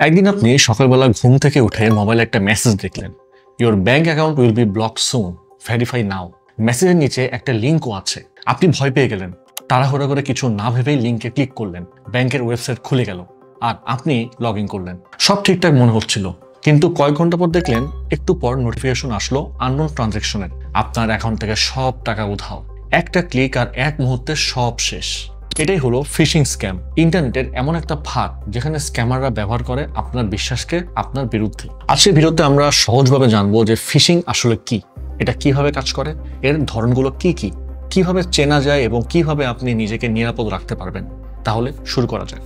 একদিন আপনি সকালবেলা ঘুম থেকে উঠে মোবাইলে একটা মেসেজ দেখলেন, your bank account will be blocked soon, verify নাও। মেসেজের নিচে একটা লিঙ্কও আছে। আপনি ভয় পেয়ে গেলেন, তাড়াহুড়া করে কিছু না ভেবেই লিঙ্কে ক্লিক করলেন। ব্যাংকের ওয়েবসাইট খুলে গেল আর আপনি লগ ইন করলেন। সব ঠিকঠাক মনে হচ্ছিল, কিন্তু কয়েক ঘন্টা পর দেখলেন একটু পর নোটিফিকেশন আসলো আননোন ট্রানজাকশনের। আপনার অ্যাকাউন্ট থেকে সব টাকা উধাও। একটা ক্লিক আর এক মুহূর্তে সব শেষ। এটাই হলো ফিশিং স্ক্যাম। ইন্টারনেটের এমন একটা ফাঁদ যেখানে স্ক্যামাররা ব্যবহার করে আপনার বিশ্বাসকে আপনার বিরুদ্ধে। আজকের ভিডিওতে আমরা সহজভাবে জানবো যে ফিশিং আসলে কি, এটা কিভাবে কাজ করে, এর ধরনগুলো কি কি, কিভাবে চেনা যায় এবং কিভাবে আপনি নিজেকে নিরাপদ রাখতে পারবেন। তাহলে শুরু করা যায়।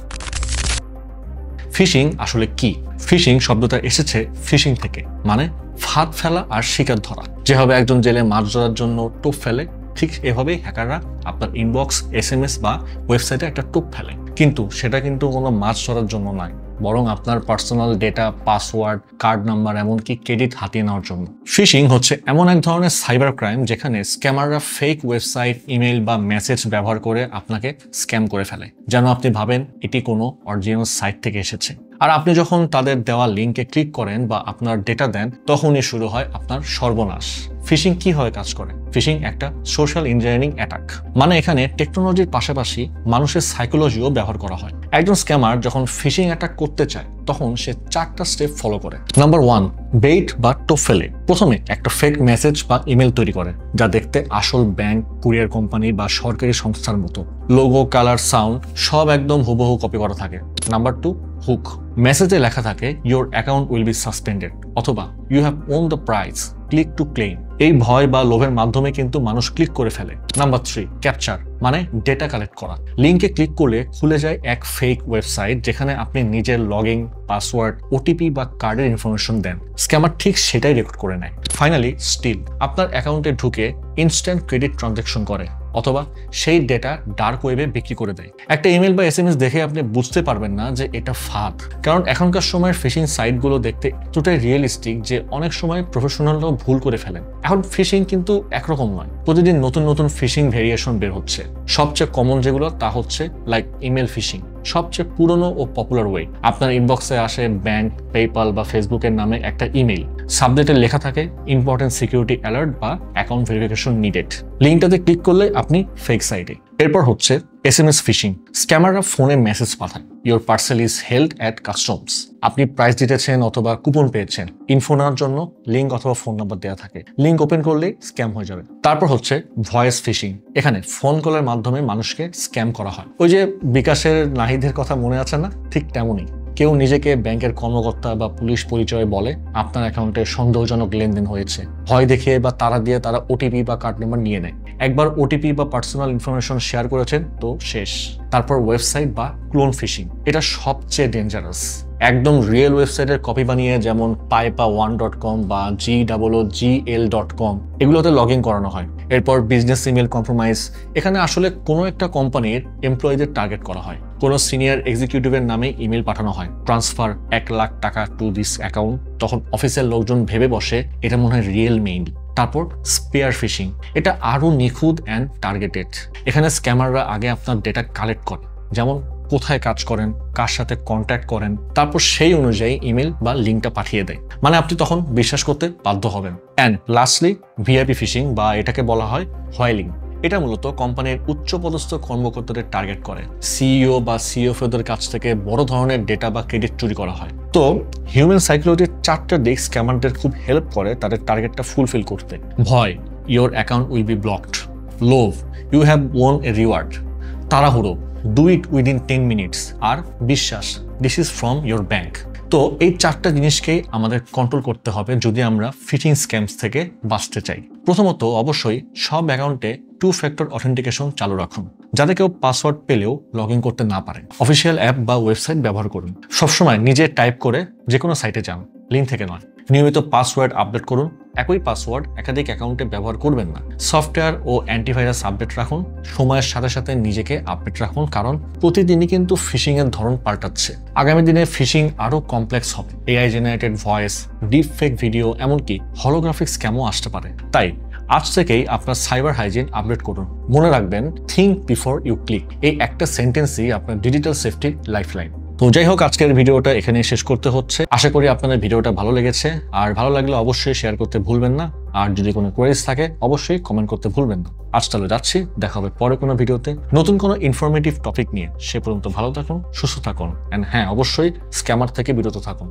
ফিশিং আসলে কি? ফিশিং শব্দটা এসেছে ফিশিং থেকে, মানে ফাঁদ ফেলা আর শিকার ধরা। যেভাবে একজন জেলে মাছ ধরার জন্য টোপ ফেলে, ঠিক এভাবেই হ্যাকাররা আপনার ইনবক্স, SMS বা ওয়েবসাইটে একটা টোপ ফেলে। কিন্তু সেটা কিন্তু কোনো মাছ ধরার জন্য নয়, বরং আপনার personal data, password, card number, এমনকি ক্রেডিট হাতিয়ে নেওয়ার জন্য। ফিশিং হচ্ছে এমন এক ধরনের সাইবার ক্রাইম যেখানে স্ক্যামাররা ফেক ওয়েবসাইট, ইমেল বা মেসেজ ব্যবহার করে আপনাকে স্ক্যাম করে ফেলে, যেন আপনি ভাবেন এটি কোনো অরিজিনাল সাইট থেকে এসেছে। আর আপনি যখন তাদের দেওয়া লিঙ্কে ক্লিক করেন বা আপনার ডেটা দেন, তখনই শুরু হয় আপনার সর্বনাশ। ফিশিং কিভাবে কাজ করে? ফিশিং একটা সোশ্যাল ইঞ্জিনিয়ারিং অ্যাটাক, মানে এখানে টেকনোলজির পাশাপাশি মানুষের সাইকোলজিও ব্যবহার করা হয়। একজন স্ক্যামার যখন ফিশিং অ্যাটাক করতে চায় তখন সে 4টা স্টেপ ফলো করে। নাম্বার 1, বেইট বা টোপ ফেলে। প্রথমে একটা ফেক মেসেজ বা ইমেল তৈরি করে, যা দেখতে আসল ব্যাংক, কুরিয়ার কোম্পানি বা সরকারি সংস্থার মতো। লোগো, কালার, সাউন্ড সব একদম হুবহু কপি করা থাকে। Number 2, hook. মেসেজে লেখা থাকে your account will be suspended অথবা you have won the prize, click to claim. এই ভয় বা লোভের মাধ্যমে কিন্তু মানুষ ক্লিক করে ফেলে। নাম্বার 3, ক্যাপচার, মানে ডেটা কালেক্ট করা। লিঙ্কে ক্লিক করলে খুলে যায় এক ফেক ওয়েবসাইট যেখানে আপনি নিজের লগইন, পাসওয়ার্ড, OTP বা কার্ডের ইনফরমেশন দেন। স্ক্যামার ঠিক সেটাই রেকর্ড করে নেয়। ফাইনালি স্টিল, আপনার অ্যাকাউন্টে ঢুকে ইনস্ট্যান্ট ক্রেডিট ট্রানজাকশন করে অথবা সেই ডেটা ডার্ক ওয়েবে বিক্রি করে দেয়। একটা ইমেল বা SMS দেখে আপনি বুঝতে পারবেন না যে এটা ফাঁদ, কারণ এখনকার সময়ের ফিশিং সাইটগুলো দেখতে এতটাই রিয়েলিস্টিক যে অনেক সময় প্রফেশনালরাও ভুল করে ফেলেন। এখন ফিশিং কিন্তু একরকম নয়, প্রতিদিন নতুন নতুন ফিশিং ভেরিয়েশন বের হচ্ছে। সবচেয়ে কমন যেগুলো তা হচ্ছে লাইক ইমেল ফিশিং, সবচেয়ে পুরনো ও পপুলার ওয়ে। আপনার ইনবক্সে আসে ব্যাংক, পেপ্যাল বা ফেসবুকের নামে একটা ইমেল, সাবজেক্টে লেখা থাকে ইম্পর্টেন্ট সিকিউরিটি অ্যালার্ট বা অ্যাকাউন্ট ভেরিফিকেশন নিডেড। লিঙ্কটাতে ক্লিক করলে আপনি ফেক সাইটে। এরপর হচ্ছে SMS ফিশিং। স্ক্যামাররা ফোনে মেসেজ পাঠায়, your parcel is held at customs. আপনি প্রাইস দিতেছেন অথবা কুপন পেয়েছেন। ইনফো নেওয়ার জন্য লিঙ্ক অথবা ফোন নাম্বার দেওয়া থাকে। লিঙ্ক ওপেন করলেই স্ক্যাম হয়ে যাবে। তারপর হচ্ছে ভয়েস ফিশিং। এখানে ফোন কলের মাধ্যমে মানুষকে স্ক্যাম করা হয়। ওই যে বিকাশের নাহিদের কথা মনে আছে না, ঠিক তেমনই। কেউ নিজেকে ব্যাংকের কর্মকর্তা বা পুলিশ পরিচয়ে বলে আপনার অ্যাকাউন্টে সন্দেহজনক লেনদেন হয়েছে। ভয় দেখিয়ে বা তারা দিয়ে তারা OTP বা কার্ড নাম্বার নিয়ে নেয়। একবার OTP বা পার্সোনাল ইনফরমেশন শেয়ার করেছেন তো শেষ। তারপর ওয়েবসাইট বা ক্লোন ফিশিং, এটা সবচেয়ে ডেঞ্জারাস। একদম রিয়েল ওয়েবসাইটের কপি বানিয়ে, যেমন paipa1.com বা GOOGL.com, এগুলোতে লগ ইন করানো হয়। এরপর বিজনেস ইমেল কম্প্রোমাইজ। এখানে আসলে কোনো একটা কোম্পানির এমপ্লয়ীদের টার্গেট করা হয়। কোনো সিনিয়র এক্সিকিউটিভের নামে ইমেল পাঠানো হয়, ট্রান্সফার 1 লাখ টাকা টু দিস অ্যাকাউন্ট। তখন অফিসের লোকজন ভেবে বসে এটা মনে হয় রিয়েল মেইল। তারপর স্পেয়ার ফিশিং, এটা আরো নিখুঁত অ্যান্ড টার্গেটেড। এখানে স্ক্যামাররা আগে আপনার ডেটা কালেক্ট করে, যেমন কোথায় কাজ করেন, কার সাথে কন্ট্যাক্ট করেন, তারপর সেই অনুযায়ী ইমেল বা লিঙ্কটা পাঠিয়ে দেয়। মানে আপনি তখন বিশ্বাস করতে বাধ্য হবেন। অ্যান্ড লাস্টলি VIP ফিশিং, বা এটাকে বলা হয় হোয়াইলিং। এটা মূলত কোম্পানির উচ্চপদস্থ কর্মকর্তাদের টার্গেট করে। CEO বা CFOদের কাছ থেকে বড় ধরনের ডেটা বা ক্রেডিট চুরি করা হয়। তো হিউম্যান সাইকোলজির 4টা দিক স্ক্যামারদের খুব হেল্প করে তাদের টার্গেটটা ফুলফিল করতে। ভয়, your account will be blocked. লোভ, you have won a reward. তাড়াহুড়ো, ডু ইট উইদিন 10 মিনিটস। আর বিশ্বাস, this is from your bank. তো এই 4টা জিনিসকেই আমাদের কন্ট্রোল করতে হবে যদি আমরা ফিশিং স্ক্যামস থেকে বাঁচতে চাই। প্রথমত অবশ্যই সব অ্যাকাউন্টে 2 ফ্যাক্টর অথেন্টিকেশন চালু রাখুন, যাতে কেউ পাসওয়ার্ড পেলেও লগ ইন করতে না পারে। অফিসিয়াল অ্যাপ বা ওয়েবসাইট ব্যবহার করুন। সবসময় নিজে টাইপ করে যে কোনো সাইটে যান, লিঙ্ক থেকে নয়। নিয়মিত পাসওয়ার্ড আপডেট করুন। একই পাসওয়ার্ড একাধিক অ্যাকাউন্টে ব্যবহার করবেন না। সফটওয়্যার ও অ্যান্টিভাইরাস আপডেট রাখুন। সময়ের সাথে সাথে নিজেকে আপডেট রাখুন, কারণ প্রতিদিনই কিন্তু ফিশিং এর ধরন পাল্টাচ্ছে। আগামী দিনে ফিশিং আরো কমপ্লেক্স হবে। AI generated voice, deep fake video, এমনকি হলোগ্রাফিক স্ক্যামও আসতে পারে। তাই আজ থেকেই আপনার সাইবার হাইজিন আপডেট করুন। মনে রাখবেন, থিঙ্ক বিফোর ইউ ক্লিক। এই একটা সেন্টেন্সই আপনার ডিজিটাল সেফটির লাইফলাইন। তো যাই হোক, আজকের ভিডিওটা এখানে শেষ করতে হচ্ছে। আশা করি আপনাদের ভিডিওটা ভালো লেগেছে, আর ভালো লাগলে অবশ্যই শেয়ার করতে ভুলবেন না। আর যদি কোনো কোয়েরিজ থাকে অবশ্যই কমেন্ট করতে ভুলবেন না। আজ তাহলে যাচ্ছি, দেখা হবে পরে কোনো ভিডিওতে নতুন কোনো ইনফরমেটিভ টপিক নিয়ে। সে পর্যন্ত ভালো থাকুন, সুস্থ থাকুন, এন্ড হ্যাঁ, অবশ্যই স্ক্যামার থেকে বিরত থাকুন।